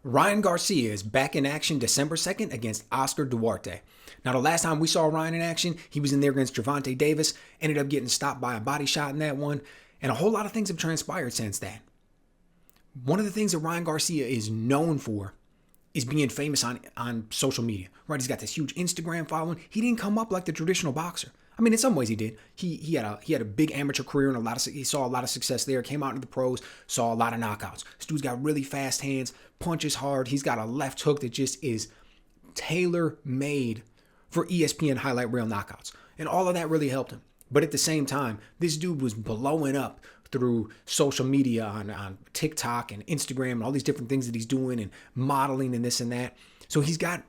Ryan Garcia is back in action December 2nd against Oscar Duarte. Now, the last time we saw Ryan in action, he was in there against Gervonta Davis, ended up getting stopped by a body shot in that one, and a whole lot of things have transpired since then. One of the things that Ryan Garcia is known for is being famous on social media, right? He's got this huge Instagram following. He didn't come up like the traditional boxer. I mean, in some ways he did. He had a big amateur career and he saw a lot of success there. Came out into the pros, saw a lot of knockouts. This dude's got really fast hands, punches hard. He's got a left hook that just is tailor-made for ESPN highlight reel knockouts, and all of that really helped him. But at the same time, this dude was blowing up through social media on TikTok and Instagram and all these different things that he's doing and modeling and this and that. So he's got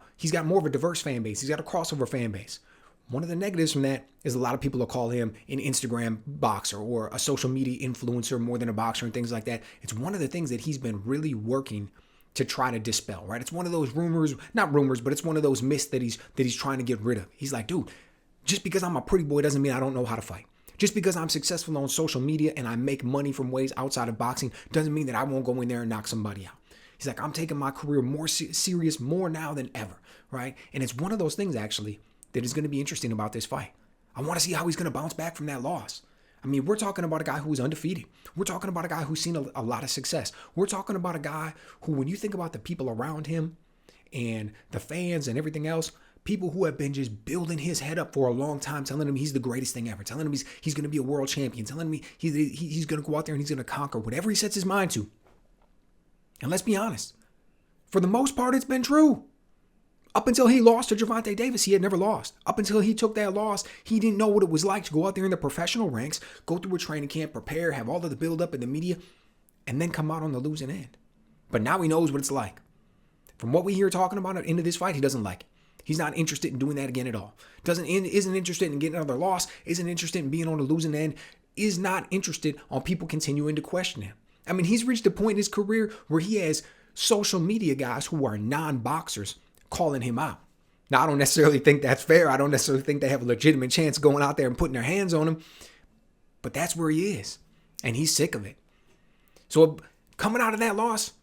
more of a diverse fan base. He's got a crossover fan base. One of the negatives from that is a lot of people will call him an Instagram boxer or a social media influencer more than a boxer and things like that. It's one of the things that he's been really working to try to dispel, right? It's one of those not rumors, but it's one of those myths that he's trying to get rid of. He's like, dude, just because I'm a pretty boy doesn't mean I don't know how to fight. Just because I'm successful on social media and I make money from ways outside of boxing doesn't mean that I won't go in there and knock somebody out. He's like, I'm taking my career more serious more now than ever, right? And it's one of those things, actually, that is going to be interesting about this fight. I want to see how he's going to bounce back from that loss. I mean, we're talking about a guy who's undefeated. We're talking about a guy who's seen a lot of success. We're talking about a guy who, when you think about the people around him and the fans and everything else, people who have been just building his head up for a long time, telling him he's the greatest thing ever, telling him he's going to be a world champion, telling me he's going to go out there and he's going to conquer whatever he sets his mind to. And let's be honest, for the most part, it's been true. Up until he lost to Gervonta Davis, he had never lost. Up until he took that loss, he didn't know what it was like to go out there in the professional ranks, go through a training camp, prepare, have all of the build-up in the media, and then come out on the losing end. But now he knows what it's like. From what we hear talking about at the end of this fight, he doesn't like it. He's not interested in doing that again at all. Isn't interested in getting another loss, isn't interested in being on the losing end, is not interested on people continuing to question him. I mean, he's reached a point in his career where he has social media guys who are non-boxers calling him out. Now, I don't necessarily think that's fair. I don't necessarily think they have a legitimate chance going out there and putting their hands on him. But that's where he is. And he's sick of it. So coming out of that loss,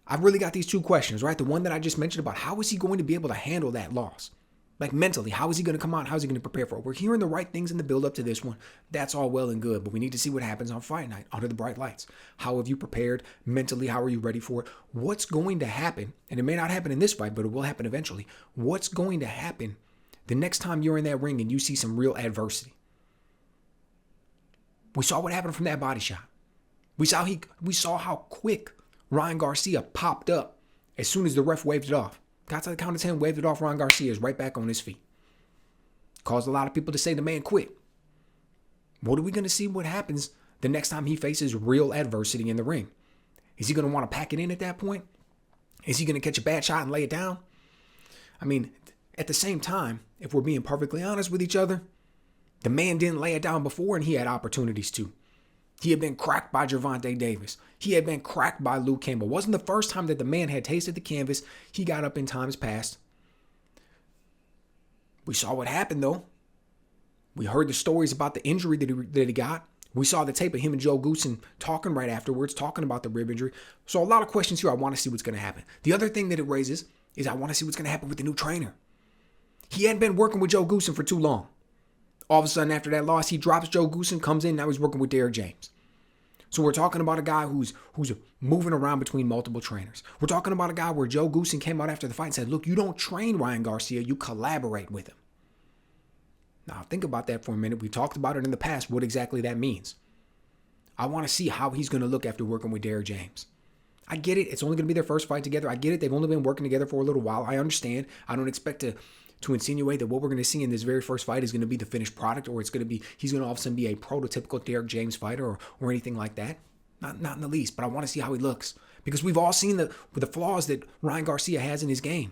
I've really got these two questions, right? The one that I just mentioned about how is he going to be able to handle that loss? Like mentally, how is he going to come out? How is he going to prepare for it? We're hearing the right things in the build up to this one. That's all well and good, but we need to see what happens on fight night under the bright lights. How have you prepared mentally? How are you ready for it? What's going to happen? And it may not happen in this fight, but it will happen eventually. What's going to happen the next time you're in that ring and you see some real adversity? We saw what happened from that body shot. We saw how quick Ryan Garcia popped up as soon as the ref waved it off. Got to the count of 10, waved it off. Ryan Garcia is right back on his feet. Caused a lot of people to say the man quit. What are we going to see what happens the next time he faces real adversity in the ring? Is he going to want to pack it in at that point? Is he going to catch a bad shot and lay it down? I mean, at the same time, if we're being perfectly honest with each other, the man didn't lay it down before and he had opportunities to. He had been cracked by Gervonta Davis. He had been cracked by Luke Campbell. It wasn't the first time that the man had tasted the canvas. He got up in times past. We saw what happened, though. We heard the stories about the injury that he got. We saw the tape of him and Joe Goosen talking right afterwards, talking about the rib injury. So a lot of questions here. I want to see what's going to happen. The other thing that it raises is I want to see what's going to happen with the new trainer. He hadn't been working with Joe Goosen for too long. All of a sudden, after that loss, he drops Joe Goosen, comes in, now he's working with Derek James. So we're talking about a guy who's moving around between multiple trainers. We're talking about a guy where Joe Goosen came out after the fight and said, look, you don't train Ryan Garcia, you collaborate with him. Now, think about that for a minute. We've talked about it in the past, what exactly that means. I want to see how he's going to look after working with Derek James. I get it. It's only going to be their first fight together. I get it. They've only been working together for a little while. I understand. I don't expect to insinuate that what we're going to see in this very first fight is going to be the finished product, or he's going to all of a sudden be a prototypical Derek James fighter or anything like that. Not in the least, but I want to see how he looks. Because we've all seen the flaws that Ryan Garcia has in his game.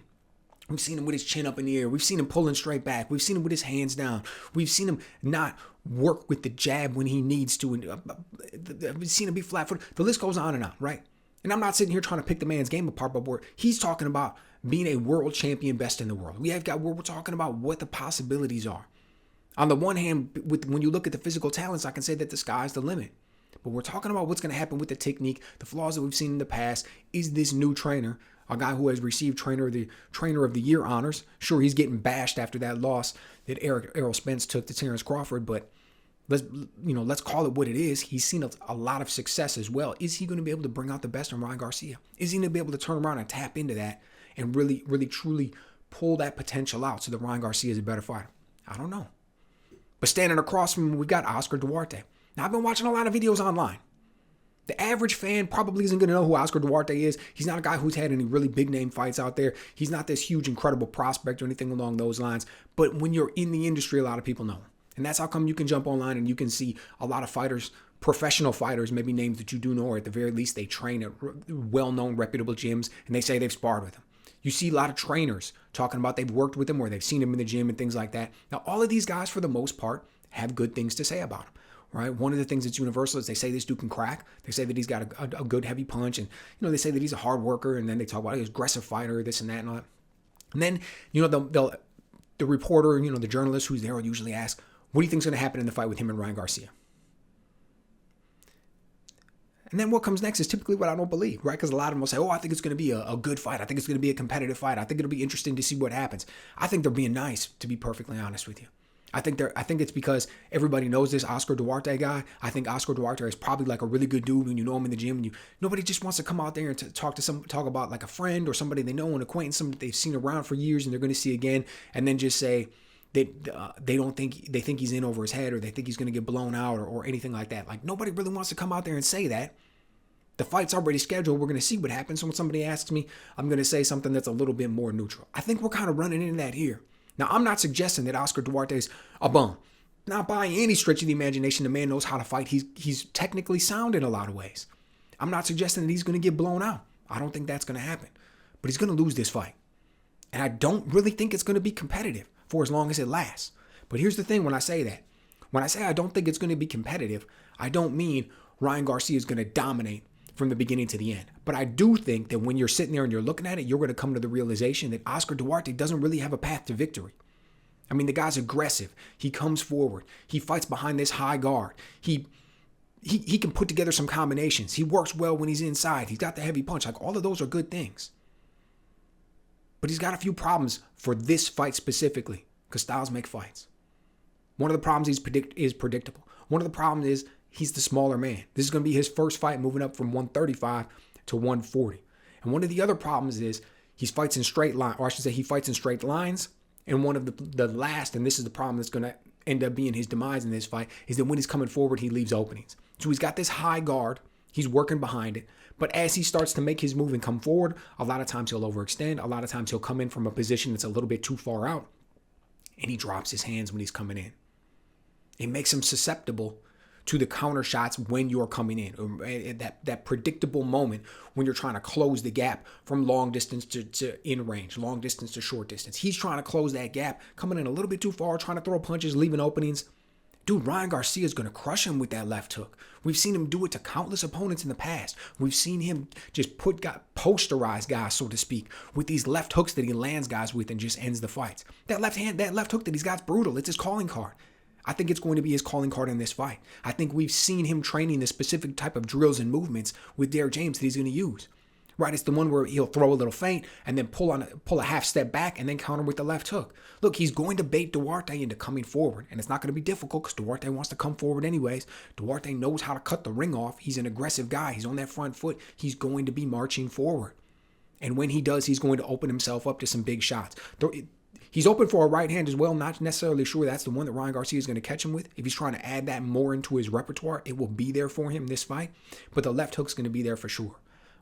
We've seen him with his chin up in the air. We've seen him pulling straight back. We've seen him with his hands down. We've seen him not work with the jab when he needs to. We've seen him be flat-footed. The list goes on and on, right? And I'm not sitting here trying to pick the man's game apart, but he's talking about being a world champion, best in the world. We're talking about what the possibilities are. On the one hand, when you look at the physical talents, I can say that the sky's the limit. But we're talking about what's going to happen with the technique, the flaws that we've seen in the past. Is this new trainer a guy who has received trainer of the year honors. Sure, he's getting bashed after that loss that Errol Spence took to Terrence Crawford, but let's call it what it is. He's seen a lot of success as well. Is he going to be able to bring out the best in Ryan Garcia? Is he going to be able to turn around and tap into that and really, really, truly pull that potential out so that Ryan Garcia is a better fighter? I don't know. But standing across from him, we got Oscar Duarte. Now, I've been watching a lot of videos online. The average fan probably isn't going to know who Oscar Duarte is. He's not a guy who's had any really big name fights out there. He's not this huge, incredible prospect or anything along those lines. But when you're in the industry, a lot of people know him. And that's how come you can jump online and you can see a lot of fighters, professional fighters, maybe names that you do know, or at the very least they train at well-known, reputable gyms, and they say they've sparred with him. You see a lot of trainers talking about they've worked with him or they've seen him in the gym and things like that. Now, all of these guys, for the most part, have good things to say about him. Right? One of the things that's universal is they say this dude can crack. They say that he's got a good heavy punch, and they say that he's a hard worker, and then they talk about he's an aggressive fighter, this and that and all that. And then the reporter, the journalist who's there will usually ask, what do you think is going to happen in the fight with him and Ryan Garcia? And then what comes next is typically what I don't believe, right? Because a lot of them will say, I think it's going to be a good fight. I think it's going to be a competitive fight. I think it'll be interesting to see what happens. I think they're being nice, to be perfectly honest with you. I think it's because everybody knows this Oscar Duarte guy. I think Oscar Duarte is probably like a really good dude when you know him in the gym. Nobody just wants to come out there and talk about like a friend or somebody they know, an acquaintance, somebody they've seen around for years and they're going to see again, and then just say they think he's in over his head or they think he's going to get blown out or anything like that. Like nobody really wants to come out there and say that. The fight's already scheduled. We're going to see what happens. So when somebody asks me, I'm going to say something that's a little bit more neutral. I think we're kind of running into that here. Now, I'm not suggesting that Oscar Duarte is a bum. Not by any stretch of the imagination. The man knows how to fight. He's technically sound in a lot of ways. I'm not suggesting that he's going to get blown out. I don't think that's going to happen. But he's going to lose this fight. And I don't really think it's going to be competitive for as long as it lasts. But here's the thing when I say that. When I say I don't think it's going to be competitive, I don't mean Ryan Garcia is going to dominate from the beginning to the end. But I do think that when you're sitting there and you're looking at it, you're going to come to the realization that Oscar Duarte doesn't really have a path to victory. I mean, the guy's aggressive. He comes forward. He fights behind this high guard. He can put together some combinations. He works well when he's inside. He's got the heavy punch. Like, all of those are good things. But he's got a few problems for this fight specifically, because styles make fights. One of the problems is predictable. One of the problems is he's the smaller man. This is going to be his first fight moving up from 135 to 140. And one of the other problems is he fights in straight lines. And one of the last, and this is the problem that's going to end up being his demise in this fight, is that when he's coming forward, he leaves openings. So he's got this high guard. He's working behind it. But as he starts to make his move and come forward, a lot of times he'll overextend. A lot of times he'll come in from a position that's a little bit too far out. And he drops his hands when he's coming in. It makes him susceptible to the counter shots when you're coming in. That predictable moment when you're trying to close the gap from long distance to in range, long distance to short distance. He's trying to close that gap, coming in a little bit too far, trying to throw punches, leaving openings. Dude, Ryan Garcia is going to crush him with that left hook. We've seen him do it to countless opponents in the past. We've seen him just posterize guys, so to speak, with these left hooks that he lands guys with and just ends the fights. That left hook that he's got is brutal. It's his calling card. I think it's going to be his calling card in this fight. I think we've seen him training the specific type of drills and movements with Derrick James that he's going to use. Right, it's the one where he'll throw a little feint and then pull a half step back and then counter with the left hook. Look, he's going to bait Duarte into coming forward, and it's not going to be difficult because Duarte wants to come forward anyways. Duarte knows how to cut the ring off. He's an aggressive guy. He's on that front foot. He's going to be marching forward. And when he does, he's going to open himself up to some big shots. He's open for a right hand as well. Not necessarily sure that's the one that Ryan Garcia is going to catch him with. If he's trying to add that more into his repertoire, it will be there for him this fight. But the left hook's going to be there for sure.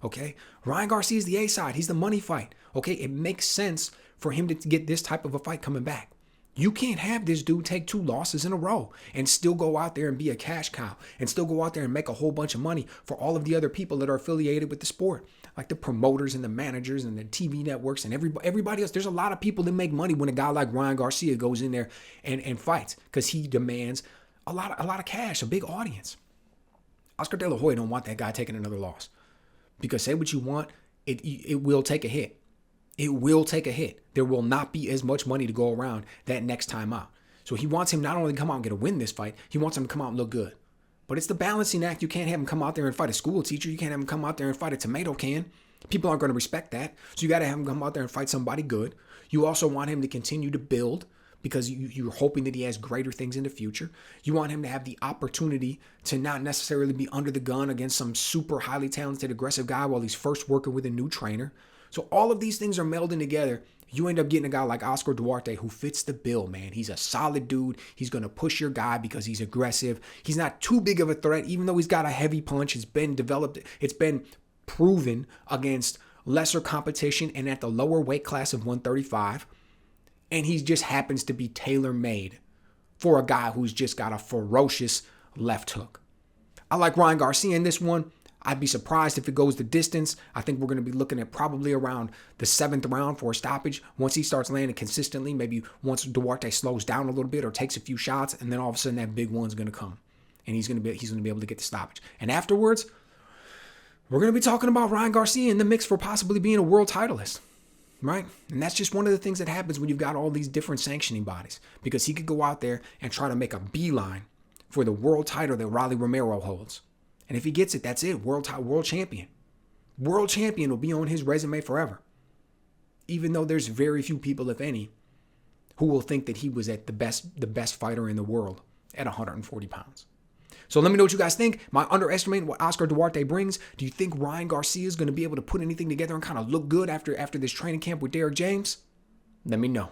Okay, Ryan Garcia is the A side. He's the money fight. Okay, it makes sense for him to get this type of a fight coming back. You can't have this dude take 2 losses in a row and still go out there and be a cash cow and still go out there and make a whole bunch of money for all of the other people that are affiliated with the sport, like the promoters and the managers and the TV networks and everybody else. There's a lot of people that make money when a guy like Ryan Garcia goes in there and fights because he demands a lot of cash, a big audience. Oscar De La Hoya don't want that guy taking another loss. Because say what you want, it will take a hit. It will take a hit. There will not be as much money to go around that next time out. So he wants him not only to come out and get a win this fight, he wants him to come out and look good. But it's the balancing act. You can't have him come out there and fight a school teacher. You can't have him come out there and fight a tomato can. People aren't going to respect that. So you got to have him come out there and fight somebody good. You also want him to continue to build because you're hoping that he has greater things in the future. You want him to have the opportunity to not necessarily be under the gun against some super highly talented, aggressive guy while he's first working with a new trainer. So all of these things are melding together. You end up getting a guy like Oscar Duarte who fits the bill, man. He's a solid dude. He's going to push your guy because he's aggressive. He's not too big of a threat, even though he's got a heavy punch. It's been developed. It's been proven against lesser competition and at the lower weight class of 135. And he just happens to be tailor-made for a guy who's just got a ferocious left hook. I like Ryan Garcia in this one. I'd be surprised if it goes the distance. I think we're going to be looking at probably around the 7th round for a stoppage. Once he starts landing consistently, maybe once Duarte slows down a little bit or takes a few shots, and then all of a sudden that big one's going to come. And he's going to be able to get the stoppage. And afterwards, we're going to be talking about Ryan Garcia in the mix for possibly being a world titleist. Right? And that's just one of the things that happens when you've got all these different sanctioning bodies. Because he could go out there and try to make a beeline for the world title that Rolly Romero holds. And if he gets it, that's it. World champion. World champion will be on his resume forever. Even though there's very few people, if any, who will think that he was at the best fighter in the world at 140 pounds. So let me know what you guys think. Am I underestimating what Oscar Duarte brings? Do you think Ryan Garcia is going to be able to put anything together and kind of look good after this training camp with Derrick James? Let me know.